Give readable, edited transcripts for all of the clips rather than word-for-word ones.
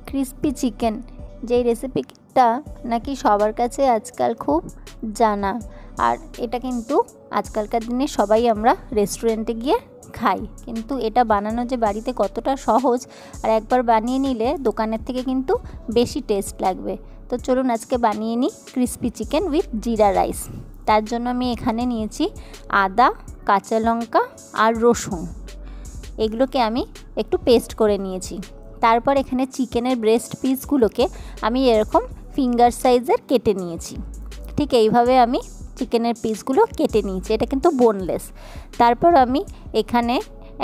Crispy chicken যেই রেসিপিটা নাকি সবার কাছে আজকাল খুব জানা, আর এটা কিন্তু আজকালকার দিনে সবাই আমরা রেস্টুরেন্টে গিয়ে খাই, কিন্তু এটা বানানো যে বাড়িতে কতটা সহজ আর একবার বানিয়ে নিলে দোকানের থেকে কিন্তু বেশি টেস্ট লাগবে। তো চলুন আজকে বানিয়ে নিই ক্রিস্পি চিকেন উইথ জিরা রাইস। তার জন্য আমি এখানে নিয়েছি আদা, কাঁচা লঙ্কা আর রসুন, এগুলোকে আমি একটু পেস্ট করে নিয়েছি। তারপর এখানে চিকেনের ব্রেস্ট পিসগুলোকে আমি এরকম ফিঙ্গার সাইজের কেটে নিয়েছি। ঠিক এইভাবে আমি চিকেনের পিসগুলো কেটে নিয়েছি, এটা কিন্তু বোনলেস। তারপর আমি এখানে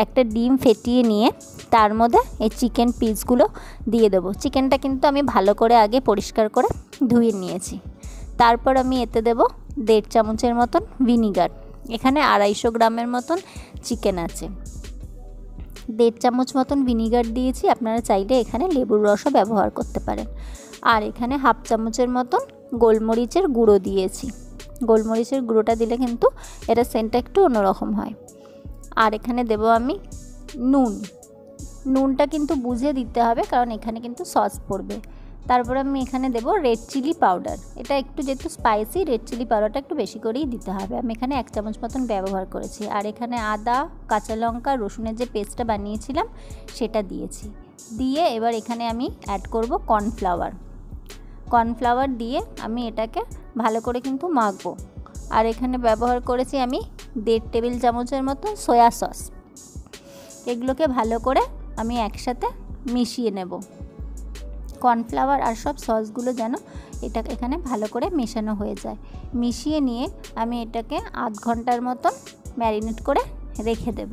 একটা ডিম ফেটিয়ে নিয়ে তার মধ্যে এই চিকেন পিসগুলো দিয়ে দেবো। চিকেনটা কিন্তু আমি ভালো করে আগে পরিষ্কার করে ধুয়ে নিয়েছি। তারপর আমি এতে দেব 1.5 চামচের মতন ভিনিগার। এখানে 250 গ্রামের মতন চিকেন আছে, 1.5 চামচ মতন ভিনিগার দিয়েছি। আপনারা চাইলে এখানে লেবুর রসও ব্যবহার করতে পারেন। আর এখানে 1/2 চামচের মতন গোলমরিচের গুঁড়ো দিয়েছি। গোলমরিচের গুঁড়োটা দিলে কিন্তু এটা সেন্টটা একটু অন্যরকম হয়। আর এখানে দেব আমি নুনটা কিন্তু বুঝে দিতে হবে, কারণ এখানে কিন্তু সস পড়বে। তারপর আমি এখানে দেব রেড চিলি পাউডার। এটা একটু যেহেতু স্পাইসি, রেড চিলি পাউডারটা একটু বেশি করেই দিতে হবে। আমি এখানে 1 চামচ মতন ব্যবহার করেছি। আর এখানে আদা, কাঁচা লঙ্কা, রসুনের যে পেস্টটা বানিয়েছিলাম সেটা দিয়েছি। দিয়ে এবার এখানে আমি অ্যাড করব কর্নফ্লাওয়ার দিয়ে আমি এটাকে ভালো করে কিন্তু মাখবো। আর এখানে ব্যবহার করেছি আমি 1.5 টেবিল চামচের মতো সয়া সস। এগুলোকে ভালো করে আমি একসাথে মিশিয়ে নেব। কর্নফ্লাওয়ার আর সব সসগুলো যেন এখানে ভালো করে মেশানো হয়ে যায়। মিশিয়ে নিয়ে আমি এটাকে আধ ঘন্টার মতন ম্যারিনেট করে রেখে দেব।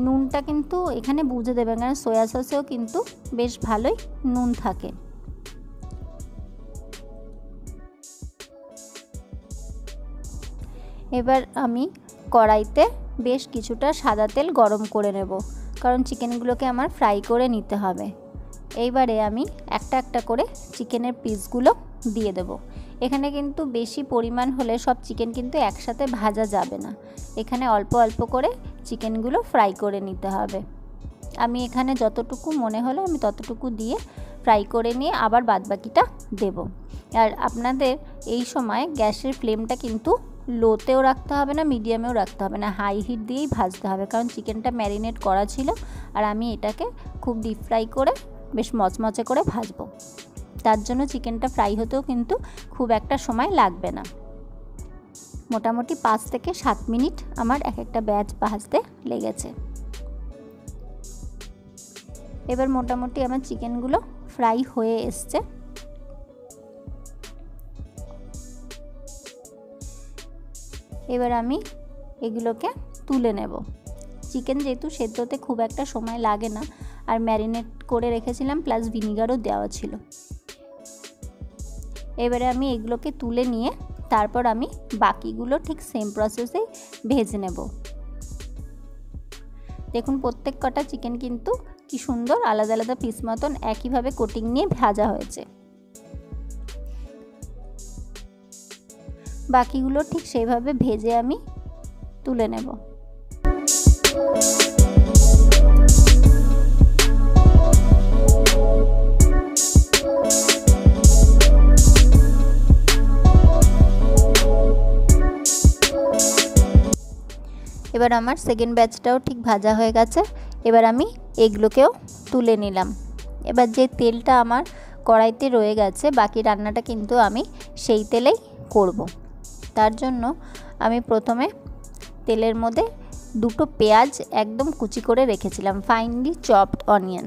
নুনটা কিন্তু এখানে বুঝে দেবেন, কারণ সয়া সসেও কিন্তু বেশ ভালোই নুন থাকে। এবার আমি কড়াইতে বেশ কিছুটা সাদা তেল গরম করে নেব, কারণ চিকেনগুলোকে আমার ফ্রাই করে নিতে হবে। এইবারে আমি একটা একটা করে চিকেনের পিসগুলো দিয়ে দেব। এখানে কিন্তু বেশি পরিমাণ হলে সব চিকেন কিন্তু একসাথে ভাজা যাবে না, এখানে অল্প অল্প করে চিকেনগুলো ফ্রাই করে নিতে হবে। আমি এখানে যতটুকু মনে হলো আমি ততটুকু দিয়ে ফ্রাই করে নিয়ে আবার বাদবাকিটা দেব। আর আপনাদের এই সময় গ্যাসের ফ্লেমটা কিন্তু লোতেও রাখতে হবে না, মিডিয়ামেও রাখতে হবে না, হাই হিট দিয়েই ভাজতে হবে, কারণ চিকেনটা ম্যারিনেট করা ছিল আর আমি এটাকে খুব ডিপ ফ্রাই করে বেশ মচমচে করে ভাজবো। তার জন্য চিকেনটা ফ্রাই হতেও কিন্তু খুব একটা সময় লাগবে না। মোটামুটি 5 থেকে 7 মিনিট আমার এক একটা ব্যাচ ভাজতে লেগেছে। এবার মোটামুটি আমার চিকেনগুলো ফ্রাই হয়ে এসছে। এবার আমি এগুলোকে তুলে নেব। চিকেন যেহেতু সেদ্ধতে খুব একটা সময় লাগে না, আর ম্যারিনেট করে রেখেছিলাম, প্লাস ভিনিগারও দেওয়া ছিল। এবারে আমি এগুলোকে তুলে নিয়ে তারপর আমি বাকিগুলো ঠিক সেম প্রসেসে ভেজে নেব। দেখুন প্রত্যেক কটা চিকেন কিন্তু কি সুন্দর আলাদা আলাদা পিস মতন একইভাবে কোটিং নিয়ে ভাজা হয়েছে। বাকিগুলো ঠিক সেইভাবে ভেজে আমি তুলে নেব। এবার আমার সেকেন্ড ব্যাচটাও ঠিক ভাজা হয়ে গেছে। এবার আমি এগুলোকেও তুলে নিলাম। এবার যে তেলটা আমার কড়াইতে রয়ে গেছে, বাকি রান্নাটা কিন্তু আমি সেই তেলেই করব। তার জন্য আমি প্রথমে তেলের মধ্যে 2টো পেঁয়াজ একদম কুচি করে রেখেছিলাম, ফাইনলি চপড অনিয়ন,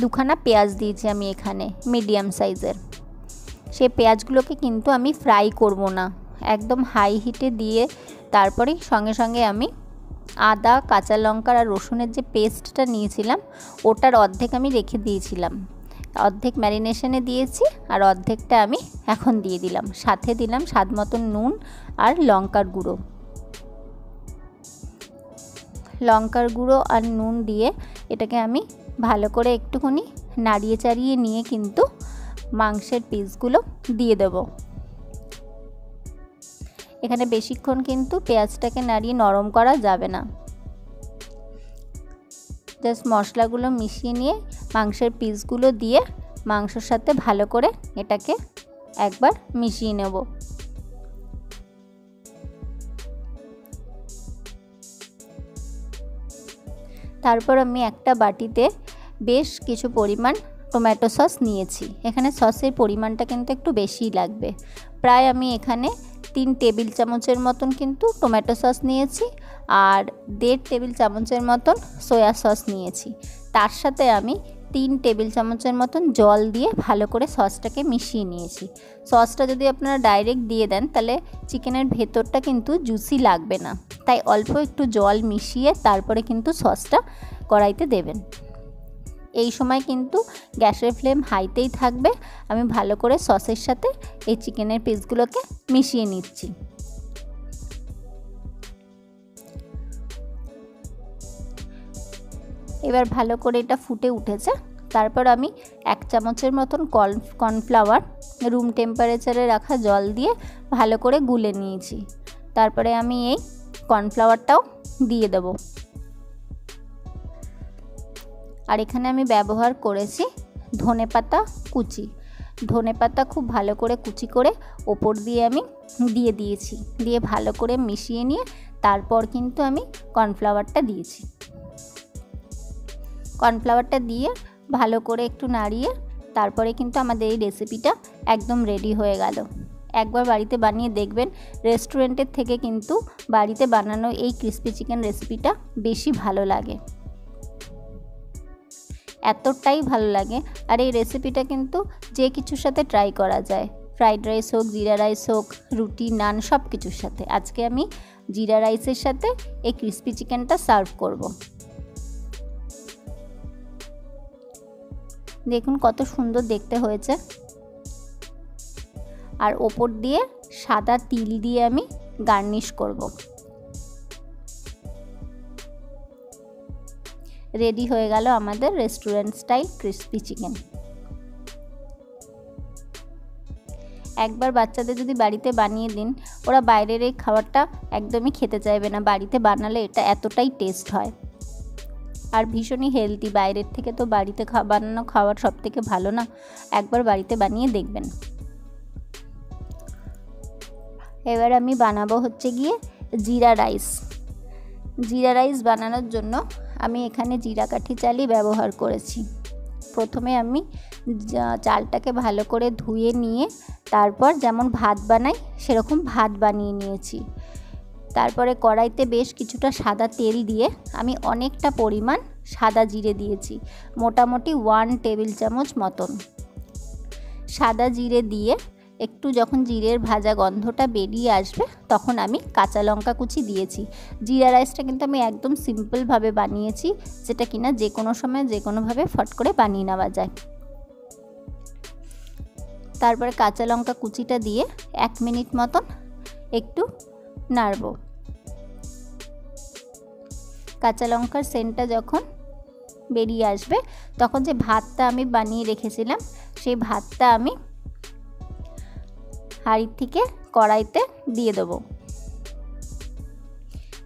2খানা পেঁয়াজ দিয়েছি আমি এখানে মিডিয়াম সাইজের। সেই পেঁয়াজগুলোকে কিন্তু আমি ফ্রাই করব না, একদম হাই হিটে দিয়ে তারপরেই সঙ্গে সঙ্গে আমি আদা, কাঁচা লঙ্কা আর রসুনের যে পেস্টটা নিয়েছিলাম ওটার অর্ধেক আমি রেখে দিয়েছিলাম, অর্ধেক ম্যারিনেশনে দিয়েছি আর অর্ধেকটা আমি এখন দিয়ে দিলাম। সাথে দিলাম স্বাদ মতন নুন আর লঙ্কার গুঁড়ো আর নুন দিয়ে এটাকে আমি ভালো করে একটুখানি নাড়িয়ে চাড়িয়ে নিয়ে কিন্তু মাংসের পিসগুলো দিয়ে দেব। এখানে বেশিক্ষণ কিন্তু পেঁয়াজটাকে নাড়িয়ে নরম করা যাবে না। জাস্ট মশলাগুলো মিশিয়ে নিয়ে মাংসের পিসগুলো দিয়ে মাংসর সাথে ভালো করে এটাকে একবার মিশিয়ে নেব। তারপর আমি একটা বাটিতে বেশ কিছু পরিমাণ টমেটো সস নিয়েছি। এখানে সসের পরিমাণটা কিন্তু একটু বেশিই লাগবে। প্রায় আমি এখানে 3 টেবিল চামচের মতন কিন্তু টমেটো সস নিয়েছি আর 1.5 টেবিল চামচের মতন সয়া সস নিয়েছি। তার সাথে আমি 3 টেবিল চামচের মতন জল দিয়ে ভালো করে সসটাকে মিশিয়ে নিয়েছি। সসটা যদি আপনারা ডাইরেক্ট দিয়ে দেন তাহলে চিকেনের ভেতরটা কিন্তু জুসি লাগবে না, তাই অল্প একটু জল মিশিয়ে তারপরে কিন্তু সসটা কড়াইতে দেবেন। এই সময় কিন্তু গ্যাসের ফ্লেম হাইতেই থাকবে। আমি ভালো করে সসের সাথে এই চিকেনের পিসগুলোকে মিশিয়ে নিচ্ছি। এবার ভালো করে এটা ফুটে উঠেছে। তারপর আমি 1 চামচের মতন কর্নফ্লাওয়ার রুম টেম্পারেচারে রাখা জল দিয়ে ভালো করে গুলে নিয়েছি। তারপরে আমি এই কর্নফ্লাওয়ারটাও দিয়ে দেব। আর এখানে আমি ব্যবহার করেছি ধনেপাতা কুচি। ধনেপাতা খুব ভালো করে কুচি করে ওপর দিয়ে আমি দিয়ে দিয়েছি, দিয়ে ভালো করে মিশিয়ে নিয়ে তারপর কিন্তু আমি কর্নফ্লাওয়ারটা দিয়েছি। কর্নফ্লাওয়ারটা দিয়ে ভালো করে একটু নাড়িয়ে তারপরে কিন্তু আমাদের এই রেসিপিটা একদম রেডি হয়ে গেল। একবার বাড়িতে বানিয়ে দেখবেন, রেস্টুরেন্টের থেকে কিন্তু বাড়িতে বানানো এই ক্রিস্পি চিকেন রেসিপিটা বেশি ভালো লাগে, এতটাই ভালো লাগে। আর এই রেসিপিটা কিন্তু যে কিছুর সাথে ট্রাই করা যায়, ফ্রাইড রাইস হোক, জিরা রাইস হোক, রুটি, নান, সব কিছুর সাথে। আজকে আমি জিরা রাইসের সাথে এই ক্রিস্পি চিকেনটা সার্ভ করব। দেখুন কত সুন্দর দেখতে হয়েছে। আর ওপর দিয়ে সাদা তিল দিয়ে আমি গার্নিশ করব। রেডি হয়ে গেল আমাদের রেস্টুরেন্ট স্টাইল ক্রিস্পি চিকেন। একবার বাচ্চাদের যদি বাড়িতে বানিয়ে দিন, ওরা বাইরের এই খাবারটা একদমই খেতে চাইবে না। বাড়িতে বানালে এটা এতটাই টেস্ট হয় আর ভীষণই হেলদি। বাইরের থেকে তো বাড়িতে বানানো খাবার সব থেকে ভালো না? একবার বাড়িতে বানিয়ে দেখবেন। এবার আমি বানাবো হচ্ছে গিয়ে জিরা রাইস। জিরা রাইস বানানোর জন্য আমি এখানে জিরা কাঠি চালই ব্যবহার করেছি। প্রথমে আমি চালটাকে ভালো করে ধুয়ে নিয়ে তারপর যেমন ভাত বানাই সেরকম ভাত বানিয়ে নিয়েছি। তারপরে কড়াইতে বেশ কিছুটা সাদা তেল দিয়ে আমি অনেকটা পরিমাণ সাদা জিরে দিয়েছি, মোটামুটি 1 টেবিল চামচ মতন সাদা জিরে দিয়ে একটু যখন জিরের ভাজা গন্ধটা বেরিয়ে আসবে তখন আমি কাঁচা লঙ্কা কুচি দিয়েছি। জিরা রাইসটা কিন্তু আমি একদম সিম্পলভাবে বানিয়েছি, যেটা কিনা যে কোনো সময় যে কোনোভাবে ফট করে বানিয়ে নেওয়া যায়। তারপরে কাঁচা লঙ্কা কুচিটা দিয়ে 1 মিনিট মতন একটু নাড়ব। কাঁচা লঙ্কার সেন্টটা যখন বেরিয়ে আসবে তখন যে ভাতটা আমি বানিয়ে রেখেছিলাম সেই ভাতটা আমি হাঁড়ির থেকে কড়াইতে দিয়ে দেবো।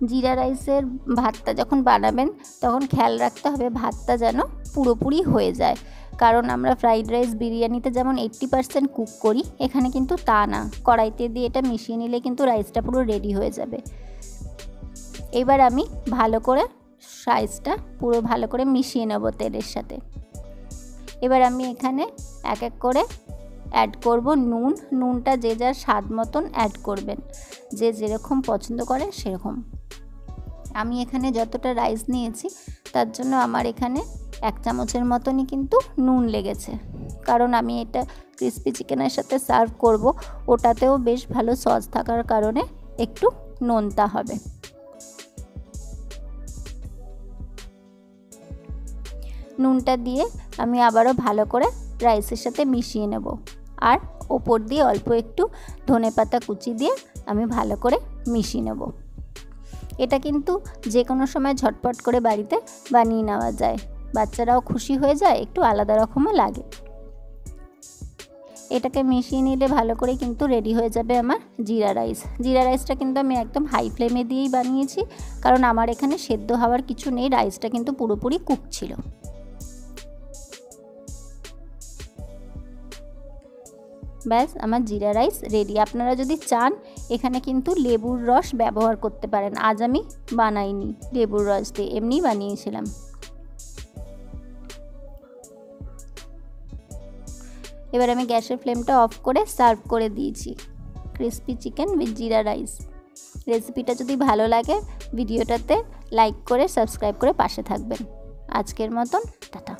জিরা রাইসের ভাতটা যখন বানাবেন তখন খেয়াল রাখতে হবে ভাতটা যেন পুরোপুরি হয়ে যায়, কারণ আমরা ফ্রাইড রাইস, বিরিয়ানিতে যেমন 80% কুক করি, এখানে কিন্তু তা না। কড়াইতে দিয়ে এটা মিশিয়ে নিলে কিন্তু রাইসটা পুরো রেডি হয়ে যাবে। এবার আমি ভালো করে রাইসটা পুরো ভালো করে মিশিয়ে নেব তেলের সাথে। এবার আমি এখানে এক এক করে অ্যাড করব নুন। নুনটা যে যার স্বাদ মতন অ্যাড করবেন, যে যেরকম পছন্দ করে সেরকম। আমি এখানে যতটা রাইস নিয়েছি তার জন্য আমার এখানে 1 চামচের মতনই কিন্তু নুন লেগেছে, কারণ আমি এটা ক্রিস্পি চিকেনের সাথে সার্ভ করব, ওটাতেও বেশ ভালো সস থাকার কারণে একটু নোনতা হবে। নুনটা দিয়ে আমি আবারও ভালো করে রাইসের সাথে মিশিয়ে নেব। আর ওপর দিয়ে অল্প একটু ধনেপাতা কুচি দিয়ে আমি ভালো করে মিশিয়ে নেব। এটা কিন্তু যে কোনো সময় ঝটপট করে বাড়িতে বানিয়ে নেওয়া যায়, বাচ্চারাও খুশি হয়ে যায়, একটু আলাদা রকমও লাগে। এটাকে মিশিয়ে নিলে ভালো করে কিন্তু রেডি হয়ে যাবে আমার জিরা রাইস। জিরা রাইসটা কিন্তু আমি একদম হাই ফ্লেমে দিয়েই বানিয়েছি, কারণ আমার এখানে সেদ্ধ হওয়ার কিছু নেই, রাইসটা কিন্তু পুরোপুরি কুক ছিল। ব্যাস আমার জিরা রাইস রেডি। আপনারা যদি চান এখানে কিন্তু লেবুর রস ব্যবহার করতে পারেন। আজ আমি বানাইনি লেবুর রস দিয়ে, এমনিই বানিয়েছিলাম। এবার আমি গ্যাসের ফ্লেমটা অফ করে সার্ভ করে দিয়েছি ক্রিসপি চিকেন উইথ জিরা রাইস। রেসিপিটা যদি ভালো লাগে ভিডিওটাতে লাইক করে সাবস্ক্রাইব করে পাশে থাকবেন। আজকের মতন টাটা।